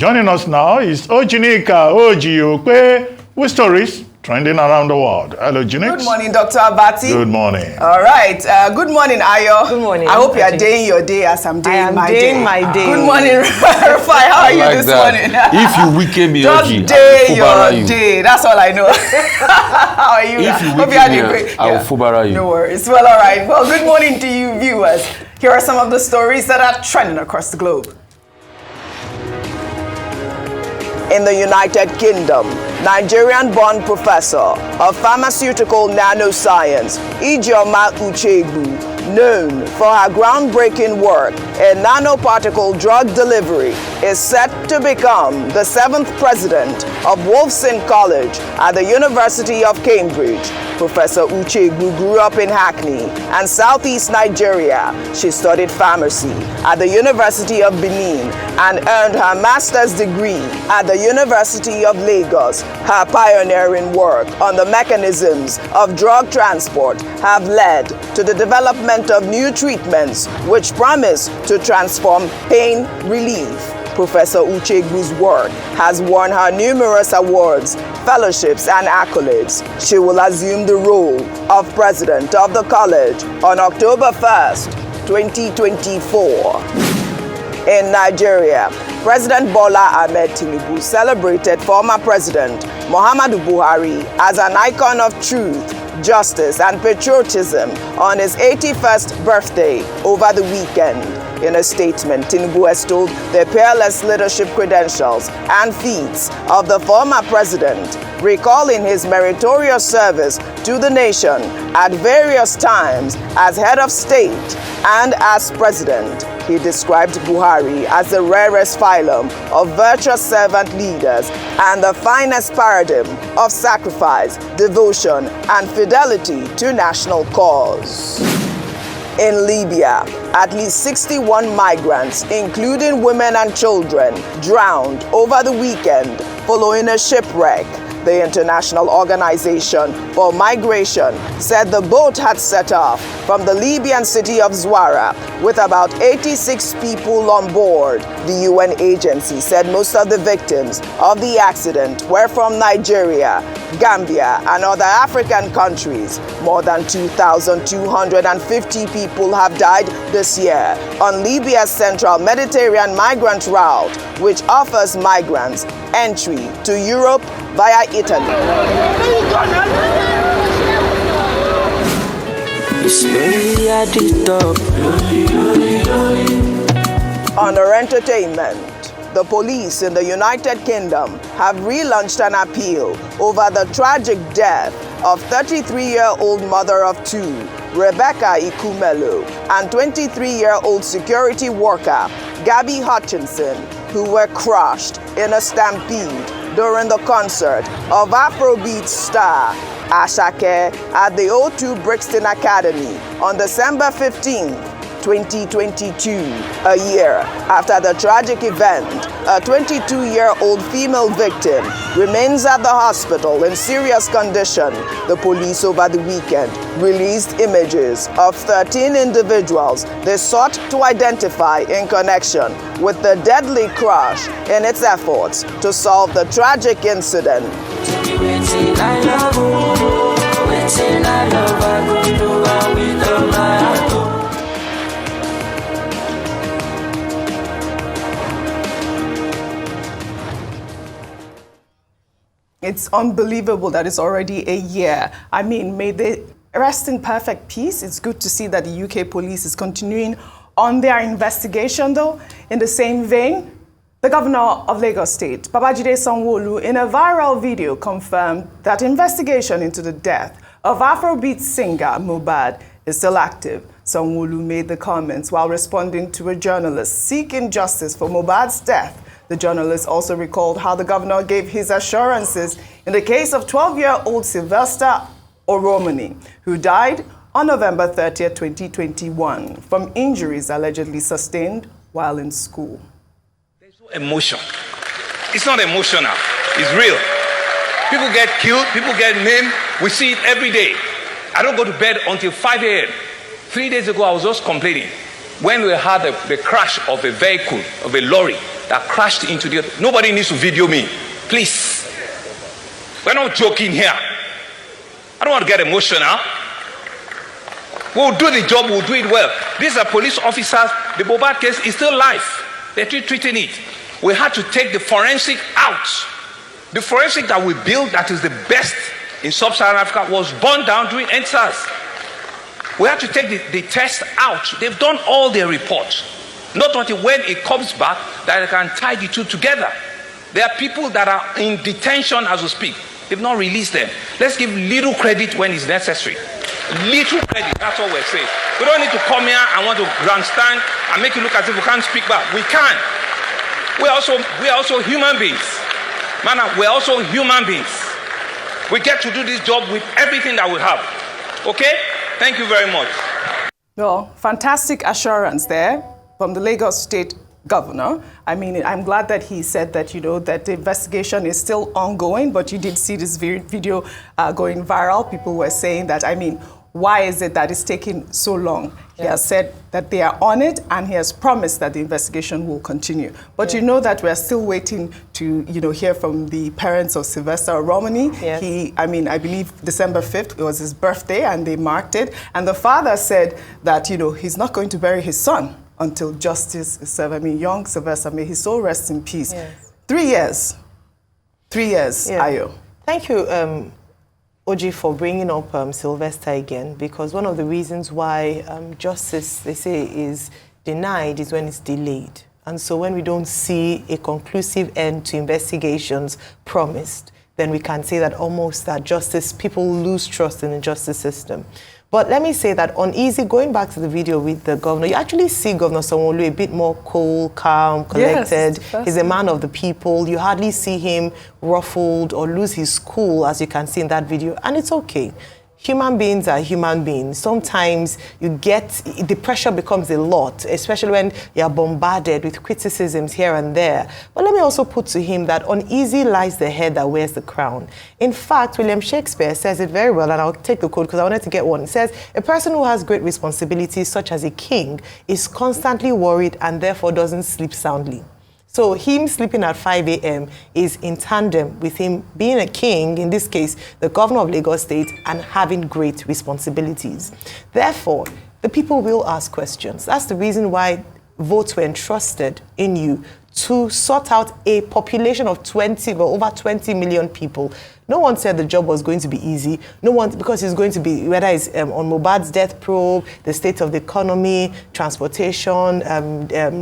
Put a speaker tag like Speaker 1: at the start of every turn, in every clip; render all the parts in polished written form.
Speaker 1: Joining us now is OjyOkpe with stories trending around the world. Hello, Junix.
Speaker 2: Good morning, Dr. Abati.
Speaker 1: Good morning.
Speaker 2: All right. Good morning, Ayo.
Speaker 3: Good morning.
Speaker 2: I hope you are doing your day as I'm doing my day.
Speaker 3: My day.
Speaker 2: Good morning, Rufai. How are you this morning?
Speaker 4: If you weaken me,
Speaker 2: just day your day. That's all I know. How are you?
Speaker 4: If you
Speaker 2: hope you are doing great.
Speaker 4: I will Fubara you.
Speaker 2: No worries. Well, all right. Well, good morning to you, viewers. Here are some of the stories that are trending across the globe. In the United Kingdom, Nigerian-born professor of pharmaceutical nanoscience, Nyesom Wike, known for her groundbreaking work in nanoparticle drug delivery, is set to become the 7th president of Wolfson College at the University of Cambridge. Professor Wike grew up in Hackney and southeast Nigeria. She studied pharmacy at the University of Benin and earned her master's degree at the University of Lagos. Her pioneering work on the mechanisms of drug transport have led to the development of new treatments which promise to transform pain relief. Professor Wike's work has won her numerous awards, fellowships, and accolades. She will assume the role of president of the college on October 1st, 2024. In Nigeria, President Bola Ahmed Tinubu celebrated former President Muhammadu Buhari as an icon of truth, justice, and patriotism on his 81st birthday over the weekend. In a statement, Tinubu extolled the peerless leadership credentials and feats of the former president, recalling his meritorious service to the nation at various times as head of state and as president. He described Buhari as the rarest phylum of virtuous servant leaders and the finest paradigm of sacrifice, devotion, and fidelity to national cause. In Libya, at least 61 migrants, including women and children, drowned over the weekend following a shipwreck. The International Organization for Migration said the boat had set off from the Libyan city of Zwara with about 86 people on board. The UN agency said most of the victims of the accident were from Nigeria, Gambia, and other African countries. More than 2,250 people have died this year on Libya's central Mediterranean migrant route, which offers migrants entry to Europe via Italy. Under entertainment, the police in the United Kingdom have relaunched an appeal over the tragic death of 33-year-old mother of two, Rebecca Ikumelo, and 23-year-old security worker, Gabby Hutchinson, who were crushed in a stampede during the concert of Afrobeats star Asake at the O2 Brixton Academy on December 15, 2022. A year after the tragic event, a 22-year-old female victim remains at the hospital in serious condition. The police over the weekend released images of 13 individuals they sought to identify in connection with the deadly crash in its efforts to solve the tragic incident. It's unbelievable that it's already a year. I mean, may they rest in perfect peace. It's good to see that the UK police is continuing on their investigation, though. In the same vein, the governor of Lagos State, Babajide Sanwo-Olu, in a viral video confirmed that investigation into the death of Afrobeats singer Mohbad is still active. Sanwo-Olu made the comments while responding to a journalist seeking justice for Mohbad's death. The journalist also recalled how the governor gave his assurances in the case of 12-year-old Sylvester Omoni, who died on November 30, 2021, from injuries allegedly sustained while in school.
Speaker 5: There's no emotion. It's not emotional. It's real. People get killed. People get maimed. We see it every day. I don't go to bed until 5 a.m. 3 days ago, I was just complaining when we had the crash of a vehicle, of a lorry, that crashed into the... Nobody needs to video me. Please. We're not joking here. I don't want to get emotional. We'll do the job, we'll do it well. These are police officers. The Mohbad case is still live. They're still treating it. We had to take the forensic out. The forensic that we built, that is the best in sub-Saharan Africa, was burned down during NSAS. We had to take the test out. They've done all their reports. Not until when it comes back that they can tie the two together. There are people that are in detention as we speak. They've not released them. Let's give little credit when it's necessary. Little credit, that's what we're saying. We don't need to come here and want to grandstand and make it look as if we can't speak back. We can. We are also human beings. Man, we're also human beings. We get to do this job with everything that we have. Okay? Thank you very much.
Speaker 2: Well, fantastic assurance there from the Lagos State Governor. I mean, I'm glad that he said that, you know, that the investigation is still ongoing, but you did see this video going viral. People were saying that, I mean, why is it that it's taking so long? He has said that they are on it, and he has promised that the investigation will continue. But you know that we're still waiting to, you know, hear from the parents of Sylvester Omoni.
Speaker 3: Yes.
Speaker 2: I mean, I believe December 5th, it was his birthday, and they marked it. And the father said that, you know, he's not going to bury his son until justice is served. I mean, young Sylvester, may his soul rest in peace.
Speaker 3: Yes.
Speaker 2: 3 years. 3 years, Ayo.
Speaker 3: Thank you, Oji, for bringing up Sylvester again, because one of the reasons why justice, they say, is denied is when it's delayed. And so when we don't see a conclusive end to investigations promised, then we can say that almost that justice, people lose trust in the justice system. But let me say that uneasy, going back to the video with the governor, you actually see Governor Sanwo-Olu a bit more cool, calm, collected. Yes, he's a man of the people. You hardly see him ruffled or lose his cool, as you can see in that video. And it's okay. Human beings are human beings. Sometimes you get, the pressure becomes a lot, especially when you're bombarded with criticisms here and there. But let me also put to him that uneasy lies the head that wears the crown. In fact, William Shakespeare says it very well, and I'll take the quote because I wanted to get one. It says, a person who has great responsibilities, such as a king, is constantly worried and therefore doesn't sleep soundly. So him sleeping at 5 a.m. is in tandem with him being a king, in this case, the governor of Lagos State, and having great responsibilities. Therefore, the people will ask questions. That's the reason why votes were entrusted in you to sort out a population of over 20 million people. No one said the job was going to be easy. No one, because it's going to be, whether it's on Mohbad's death probe, the state of the economy, transportation,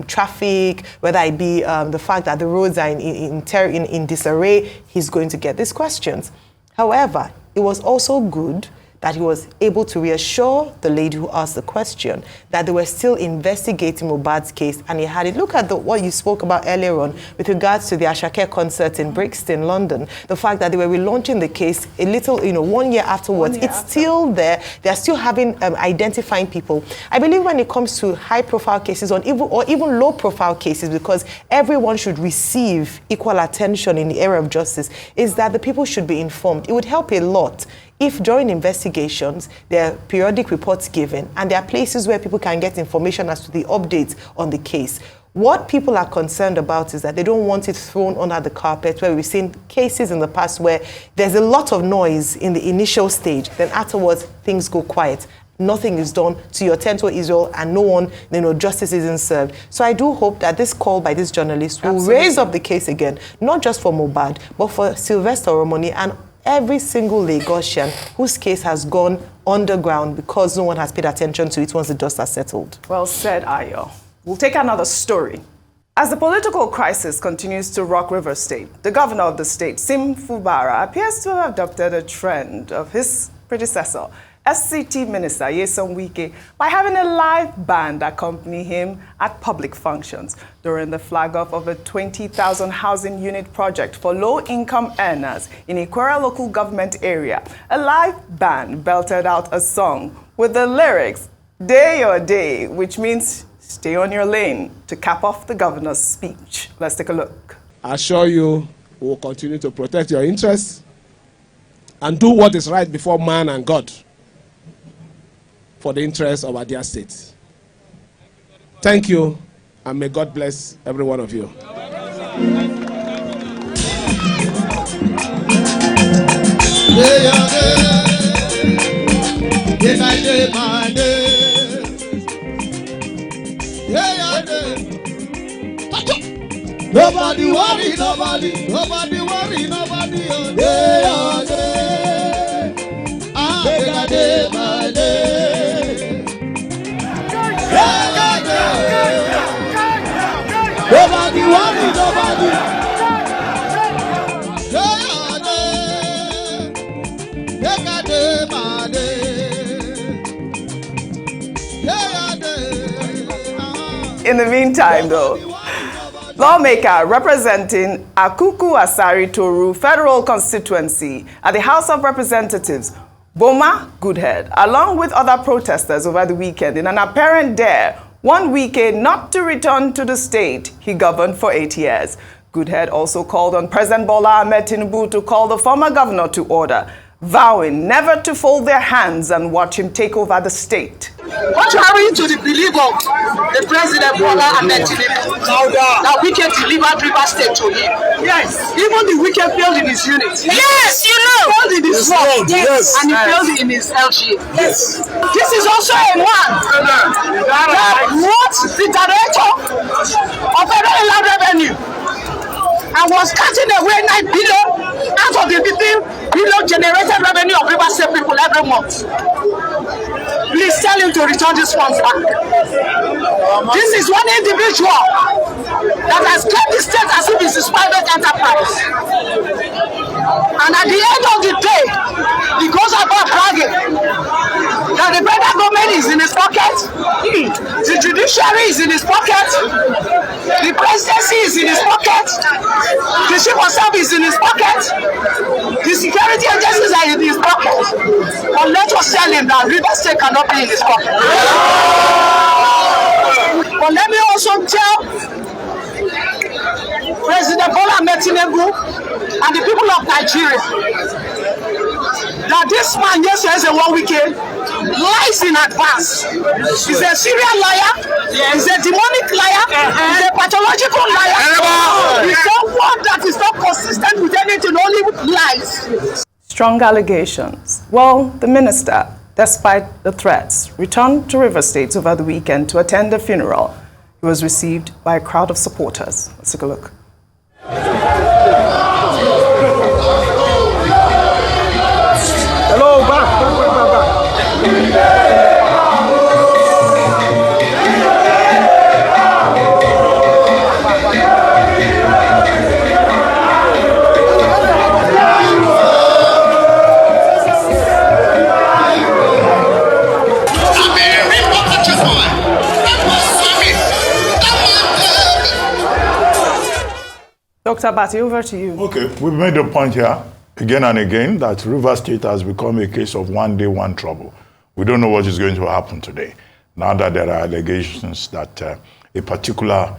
Speaker 3: traffic, whether it be the fact that the roads are in disarray, he's going to get these questions. However, it was also good that he was able to reassure the lady who asked the question that they were still investigating Mohbad's case, and he had it. Look at what you spoke about earlier on with regards to the Ashake concert in Brixton, London. The fact that they were relaunching the case a little, 1 year afterwards. Still there. They're still identifying people. I believe when it comes to high-profile cases or even low-profile cases, because everyone should receive equal attention in the area of justice, is that the people should be informed. It would help a lot if during investigations there are periodic reports given and there are places where people can get information as to the updates on the case. What people are concerned about is that they don't want it thrown under the carpet, where we've seen cases in the past where there's a lot of noise in the initial stage, then afterwards things go quiet. Nothing is done to your tent or Israel, and no one, justice isn't served. So I do hope that this call by this journalist will raise up the case again, not just for Mohbad, but for Sylvester Omoni and every single Lagosian whose case has gone underground because no one has paid attention to it once the dust has settled.
Speaker 2: Well said, Ayo. We'll take another story. As the political crisis continues to rock Rivers State, the governor of the state, Fubara, appears to have adopted a trend of his predecessor, FCT Minister Nyesom Wike, by having a live band accompany him at public functions during the flag-off of a 20,000 housing unit project for low-income earners in Ikwere local government area. A live band belted out a song with the lyrics, "Day or Day," which means stay on your lane, to cap off the governor's speech. Let's take a look.
Speaker 6: I assure you we will continue to protect your interests and do what is right before man and God, for the interests of our dear state. Thank you, and may God bless every one of you.
Speaker 7: Nobody worry, nobody worry, nobody. Oh, day by day. Nobody worry, nobody. Day by day.
Speaker 2: In the meantime, though, lawmaker representing Akuku Asari Toru Federal Constituency at the House of Representatives, Boma Goodhead, along with other protesters over the weekend in an apparent dare, one weekend not to return to the state he governed for 8 years. Goodhead also called on President Bola Ahmed Tinubu to call the former governor to order, vowing never to fold their hands and watch him take over the state.
Speaker 8: Contrary to the belief of the President Bola Ahmed Tinubu, that Wike delivered River State to him. Yes. Even the Wike failed in his unit. Yes, you know. He failed in his road. Yes. And he failed in his LGA. Yes. This is also a man that was the director of Federal Inland Revenue and was cutting away 9 billion out of the 15 billion generated revenue of River State people every month. Please tell him to return these funds back. This is one individual that has kept the state as if it's his private enterprise. And at the end of the day, he goes about bragging that the federal government is in his pocket, the judiciary is in his pocket, the presidency is in his pocket, the chief of staff is in his pocket, the security agencies are in his pocket. But let us tell him that River State cannot be in his pocket. But let me also tell President Bola Ahmed Tinubu and the people of Nigeria that this man yesterday is a one weekend lies in advance. He's a serial liar, he's a demonic liar, he's a pathological liar, he's someone that is not consistent with anything, only lies.
Speaker 2: Strong allegations. Well, the minister, despite the threats, returned to River State over the weekend to attend the funeral. He was received by a crowd of supporters. Let's take a look.
Speaker 6: Hello, back.
Speaker 2: Dr. Bati, over to you.
Speaker 1: Okay, we've made the point here again and again that River State has become a case of one day, one trouble. We don't know what is going to happen today. Now that there are allegations that a particular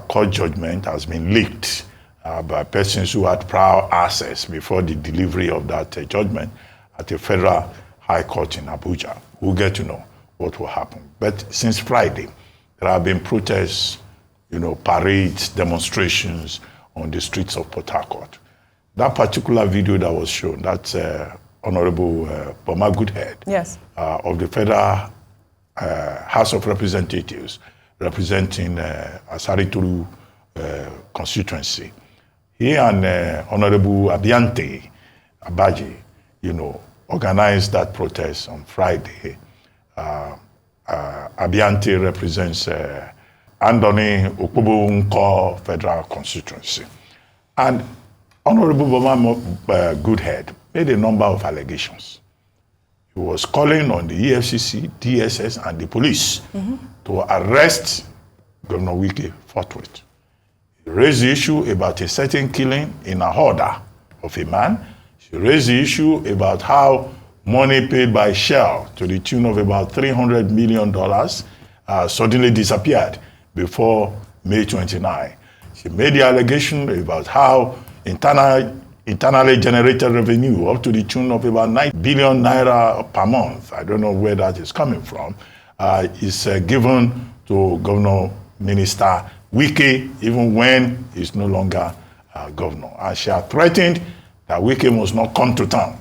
Speaker 1: court judgment has been leaked by persons who had prior access before the delivery of that judgment at the Federal High Court in Abuja. We'll get to know what will happen. But since Friday, there have been protests, parades, demonstrations on the streets of Port Harcourt. That particular video that was shown, that's Honorable Boma Goodhead,
Speaker 2: yes,
Speaker 1: of the Federal House of Representatives representing Asari Toru constituency. He and Honorable Abiante Abaji, organized that protest on Friday. Abiante represents Andoni Okpobonko Federal Constituency. And Honorable Boma Goodhead made a number of allegations. He was calling on the EFCC, DSS, and the police to arrest Governor Wike forthwith. He raised the issue about a certain killing in a hoarder of a man. He raised the issue about how money paid by Shell to the tune of about $300 million suddenly disappeared before May 29. She made the allegation about how internally generated revenue up to the tune of about 9 billion naira per month, I don't know where that is coming from, is given to Governor Minister Wike even when he's no longer governor. And she had threatened that Wike must not come to town.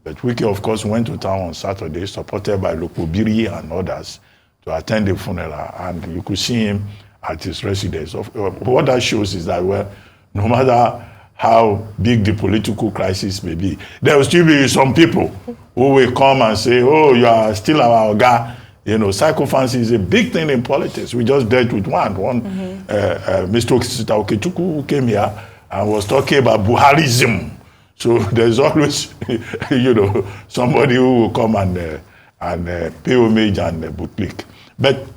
Speaker 1: But Wike, of course, went to town on Saturday, supported by Lokobiri and others, to attend the funeral. And you could see him at his residence. What that shows is that, well, no matter how big the political crisis may be, there will still be some people who will come and say, oh, you are still our guy. You know, sycophancy is a big thing in politics. We just dealt with one Mr. Okechukwu, who came here and was talking about Buharism. So there's always, you know, somebody who will come and pay homage and bootlick. But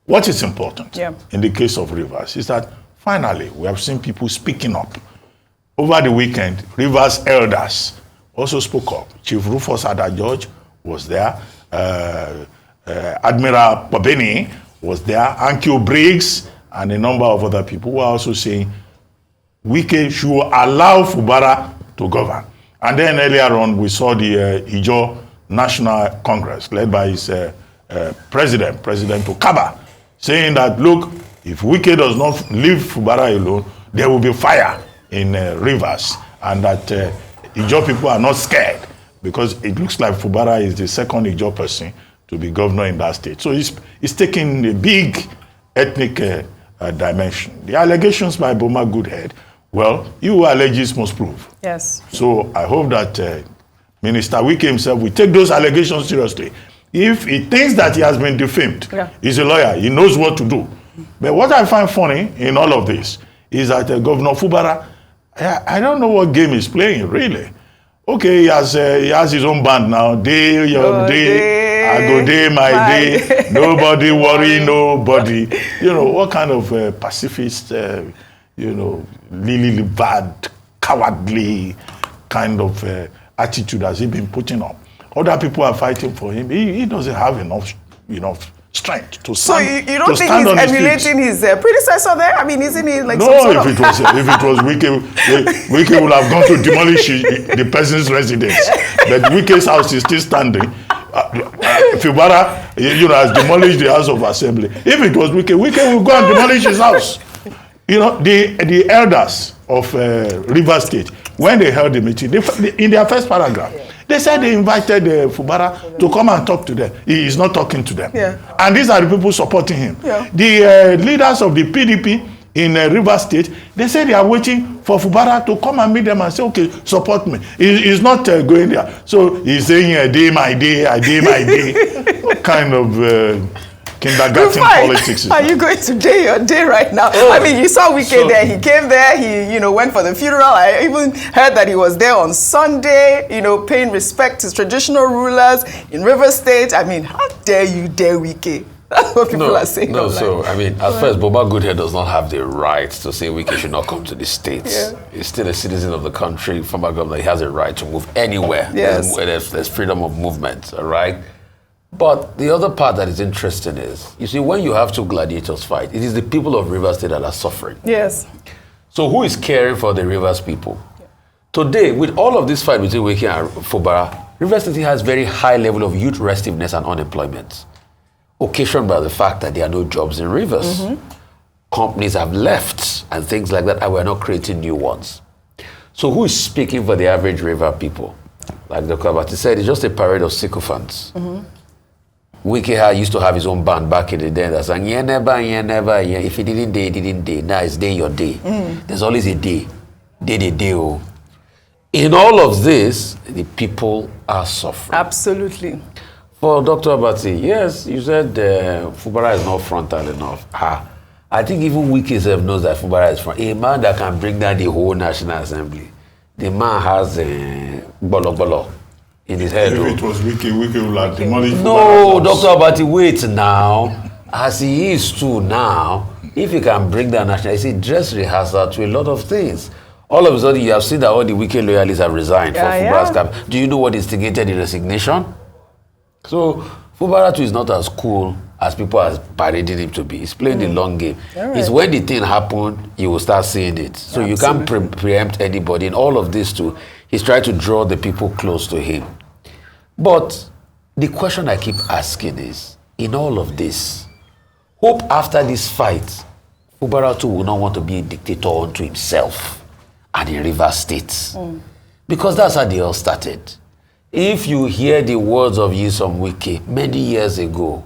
Speaker 1: what is important in the case of Rivers is that finally we have seen people speaking up. Over the weekend, Rivers elders also spoke up. Chief Rufus Ada-George was there. Admiral Babeni was there. Ankyo Briggs and a number of other people were also saying Wike should allow Fubara to govern. And then earlier on, we saw the Ijaw National Congress led by his President Okaba, saying that, look, if Wike does not leave Fubara alone, there will be fire in Rivers, and that Ijaw people are not scared because it looks like Fubara is the second Ijaw person to be governor in that state. So he's taking a big ethnic dimension. The allegations by Boma Goodhead, well, you who alleges must prove.
Speaker 9: Yes.
Speaker 1: So I hope that Minister Wike himself will take those allegations seriously. If he thinks that he has been defamed, he's a lawyer, he knows what to do. But what I find funny in all of this is that Governor Fubara, I don't know what game he's playing, really. Okay, he has his own band now. Day, your day, I go day, my day. Nobody worry, nobody. You know, what kind of pacifist, you know, really bad, cowardly kind of attitude has he been putting up? Other people are fighting for him. He doesn't have enough strength to stand.
Speaker 2: So you don't think he's emulating his predecessor there? I mean, isn't he like some sort
Speaker 1: if it was Wike would have gone to demolish the person's residence. But Wike's house is still standing. Fubara, has demolished the House of Assembly. If it was Wike will go and demolish his house. You know, the elders of Rivers State, when they held the meeting, in their first paragraph, they said they invited Fubara to come and talk to them. He is not talking to them. And these are the people supporting him. The leaders of the PDP in Rivers State, they say they are waiting for Fubara to come and meet them and say, okay, support me. He's not going there. So he's saying, a day, my day, a day, my day. What kind of kindergarten politics is
Speaker 2: Are you going to day your day right now? I mean, you saw Wike there. He came there. He, went for the funeral. I even heard that he was there on Sunday, paying respect to traditional rulers in Rivers State. I mean, how dare you dare Wike? That's what people are saying.
Speaker 4: No, so, I mean, as far as Boma Goodhead does not have the right to say Wike should not come to the States. He's still a citizen of the country, former governor. He has a right to move anywhere. There's freedom of movement, all right? But the other part that is interesting is, you see, when you have two gladiators fight, it is the people of Rivers State that are suffering.
Speaker 2: Yes.
Speaker 4: So who is caring for the Rivers people? Today, with all of this fight between Wike and Fubara, Rivers State has very high level of youth restiveness and unemployment, occasioned by the fact that there are no jobs in Rivers. Companies have left and things like that, and we're not creating new ones. So who is speaking for the average River people? Like Dr. Abati said, it's just a parade of sycophants. Wike used to have his own band back in the day that sang, never, if he didn't day, didn't day. Now it's day your day. There's always a day. Day. Oh. In all of this, the people are suffering.
Speaker 2: Absolutely.
Speaker 4: For Dr. Abati, yes, you said Fubara is not frontal enough. I think even Wike himself knows that Fubara is frontal. A man that can bring down the whole National Assembly. The man has bolo in his head.
Speaker 1: If it was Wike would have demolished.
Speaker 4: No, Dr. Abati, wait now. As he is too now, if he can bring down national, it's a dress rehearsal to a lot of things. All of a sudden, you have seen that all the Wike loyalists have resigned for Fubara's camp. Do you know what instigated the resignation? So, Fubara too is not as cool as people are parading him to be. He's playing the long game. It's when the thing happened, you will start seeing it. So you can't preempt anybody. In all of this too, he's trying to draw the people close to him. But the question I keep asking is, in all of this, hope after this fight Fubara too will not want to be a dictator unto himself and in Rivers State. Because that's how they all started. If you hear the words of Nyesom Wike many years ago,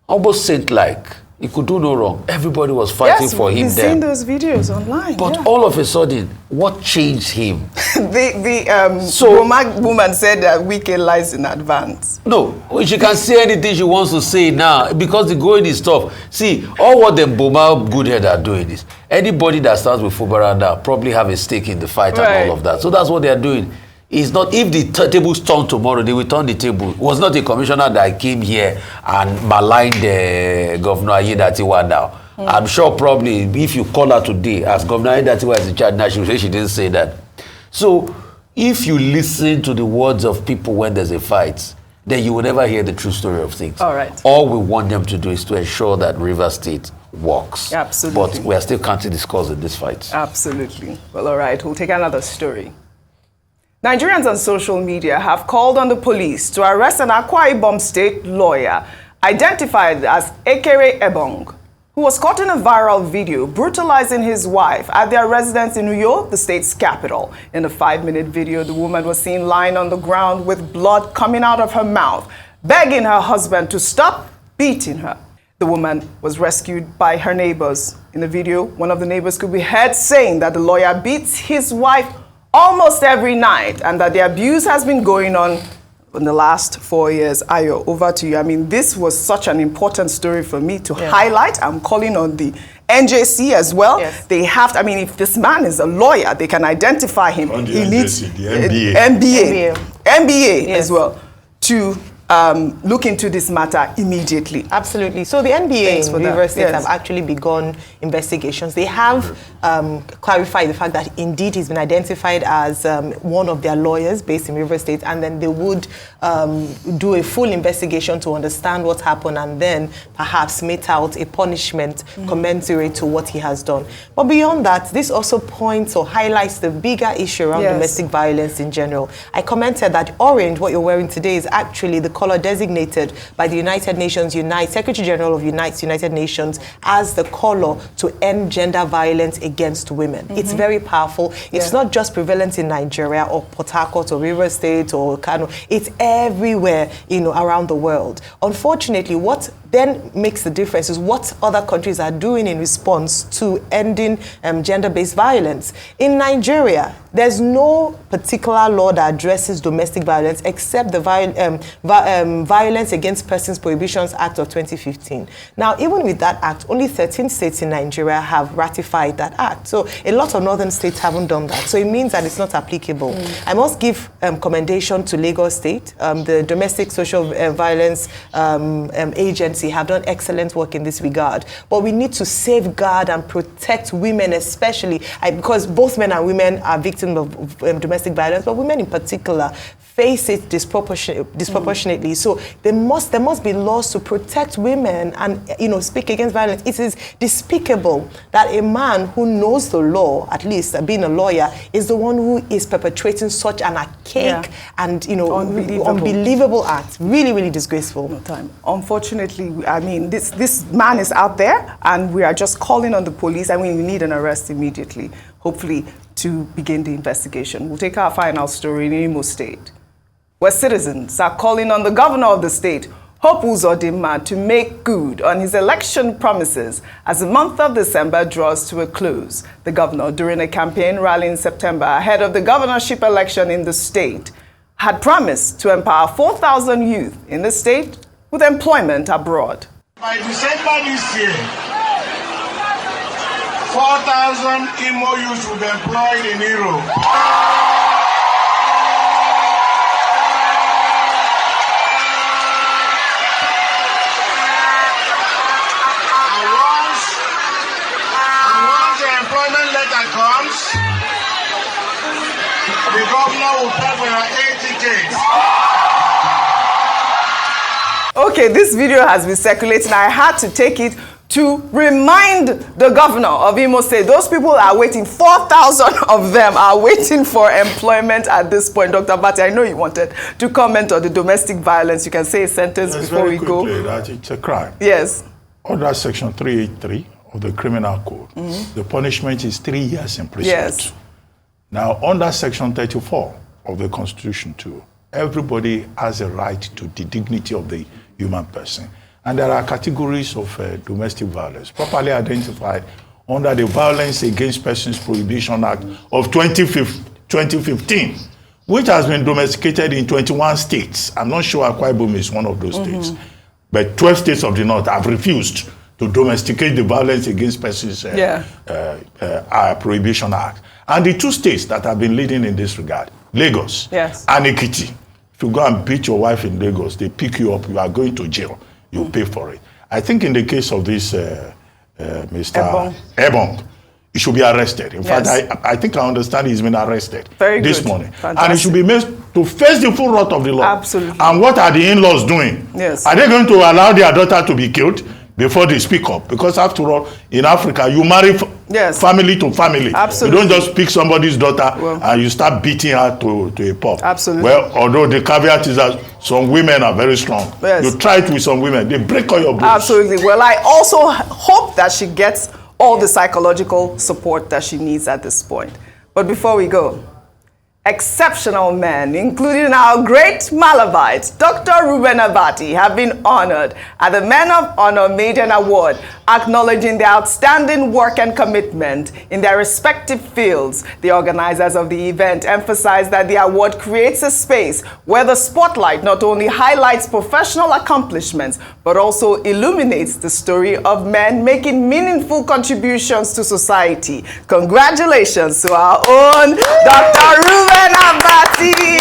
Speaker 4: almost saint-like, he could do no wrong. Everybody was fighting for him
Speaker 2: Yes, we've seen those videos online.
Speaker 4: But all of a sudden, what changed him?
Speaker 2: the Roma woman said that Wike lies in advance.
Speaker 4: No, she can say anything she wants to say now because the going is tough. See, all what the Boma Goodhead are doing is anybody that starts with Fubara now probably have a stake in the fight and all of that. So that's what they are doing. It's not, if the tables turn tomorrow, they will turn the table. It was not a commissioner that came here and maligned Governor Ayedatiwa now. I'm sure probably if you call her today, as Governor Ayedatiwa is in charge now, she will say she didn't say that. So if you listen to the words of people when there's a fight, then you will never hear the true story of things.
Speaker 2: All right.
Speaker 4: All we want them to do is to ensure that Rivers State works.
Speaker 2: Absolutely.
Speaker 4: But we are still counting the scores in this fight.
Speaker 2: Absolutely. Well, all right, we'll take another story. Nigerians on social media have called on the police to arrest an Akwa Ibom State lawyer identified as Ikwere LGA, who was caught in a viral video brutalizing his wife at their residence in New York, the state's capital. In a 5-minute video, the woman was seen lying on the ground with blood coming out of her mouth, begging her husband to stop beating her. The woman was rescued by her neighbors. In the video, one of the neighbors could be heard saying that the lawyer beats his wife almost every night and that the abuse has been going on in the last 4 years. Ayo, over to you. I mean, this was such an important story for me to highlight. I'm calling on the NJC as well.
Speaker 3: Yes.
Speaker 2: They have to, I mean, if this man is a lawyer, they can identify him.
Speaker 1: On the
Speaker 2: He
Speaker 1: NJC,
Speaker 2: needs
Speaker 1: the
Speaker 2: MBA
Speaker 3: Yes.
Speaker 2: as well to look into this matter immediately.
Speaker 3: Absolutely. So the NBA
Speaker 2: for
Speaker 3: and
Speaker 2: that.
Speaker 3: Rivers State
Speaker 2: Yes.
Speaker 3: have actually begun investigations. They have clarified the fact that indeed he's been identified as one of their lawyers based in Rivers State, and then they would do a full investigation to understand what happened and then perhaps mete out a punishment commensurate to what he has done. But beyond that, this also points or highlights the bigger issue around domestic violence in general. I commented that orange, what you're wearing today, is actually the color designated by the United Nations Secretary General of United Nations as the color to end gender violence against women. It's very powerful. It's not just prevalent in Nigeria or Port Harcourt or Rivers State or Kano. It's everywhere, around the world. Unfortunately, what then makes the difference is what other countries are doing in response to ending gender-based violence. In Nigeria, there's no particular law that addresses domestic violence except the Violence Against Persons Prohibitions Act of 2015. Now, even with that act, only 13 states in Nigeria have ratified that act. So a lot of northern states haven't done that. So it means that it's not applicable. I must give commendation to Lagos State. The Domestic Social Violence Agency have done excellent work in this regard. But we need to safeguard and protect women especially, because both men and women are victims of domestic violence, but women in particular face it disproportionately. So there must be laws to protect women and speak against violence. It is despicable that a man who knows the law, at least being a lawyer, is the one who is perpetrating such an archaic and unbelievable act. Really, really disgraceful.
Speaker 2: No time. Unfortunately, I mean, this man is out there, and we are just calling on the police. I mean, we need an arrest immediately, hopefully, to begin the investigation. We'll take our final story in Imo State, where citizens are calling on the governor of the state, Hope Uzodinma, to make good on his election promises as the month of December draws to a close. The governor, during a campaign rally in September ahead of the governorship election in the state, had promised to empower 4,000 youth in the state with employment abroad.
Speaker 9: By December this year, 4,000 Imo youths will be employed in Europe. And once the employment letter comes, the governor will pay for your 8 tickets.
Speaker 2: Okay, this video has been circulating. I had to take it to remind the governor of Imo State. Those people are waiting. 4,000 of them are waiting for employment at this point. Dr. Bati, I know you wanted to comment on the domestic violence. You can say a sentence before we go.
Speaker 1: That it's a crime.
Speaker 2: Yes.
Speaker 1: Under Section 383 of the Criminal Code, the punishment is 3 years imprisonment.
Speaker 2: Yes.
Speaker 1: Now, under Section 34 of the Constitution too, everybody has a right to the dignity of the human person. And there are categories of domestic violence properly identified under the Violence Against Persons Prohibition Act of 2015, which has been domesticated in 21 states. I'm not sure Akwa Ibom is one of those states, but 12 states of the North have refused to domesticate the Violence Against Persons Prohibition Act. And the 2 states that have been leading in this regard, Lagos and Ekiti. If you go and beat your wife in Lagos, they pick you up, you are going to jail, you pay for it. I think in the case of this Mr. Ebong, he should be arrested. In fact, I think I understand he's been arrested this morning.
Speaker 2: Fantastic.
Speaker 1: And he should be made to face the full wrath of the law.
Speaker 2: Absolutely.
Speaker 1: And what are the in-laws doing?
Speaker 2: Yes.
Speaker 1: Are they going to allow their daughter to be killed before they speak up? Because after all, in Africa, you marry family to family.
Speaker 2: Absolutely.
Speaker 1: You don't just pick somebody's daughter and you start beating her to a pulp.
Speaker 2: Absolutely.
Speaker 1: Well, although the caveat is that some women are very strong.
Speaker 2: Yes.
Speaker 1: You try it with some women, they break all your bones.
Speaker 2: Absolutely. Well, I also hope that she gets all the psychological support that she needs at this point. But before we go, exceptional men, including our great Malabite, Dr. Reuben Abati, have been honored at the Men of Honor Maiden Award, acknowledging their outstanding work and commitment in their respective fields. The organizers of the event emphasized that the award creates a space where the spotlight not only highlights professional accomplishments, but also illuminates the story of men making meaningful contributions to society. Congratulations to our own Dr. Reuben Abati.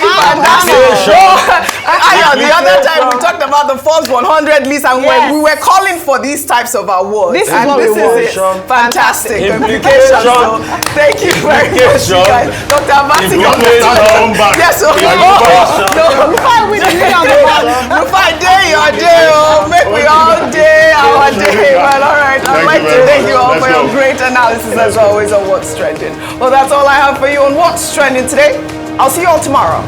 Speaker 2: The other time we talked about the Forbes 100 list, and we were calling for these types of awards. This is what we want. Fantastic. Implications. So, thank you very much, you guys. Dr. Abati, yes, Rufai, day your day, make we all day our day. Well, all right. I'd like to thank you all for your great analysis as always on What's Trending. Well, that's all I have for you on What's Trending today. I'll see you all tomorrow.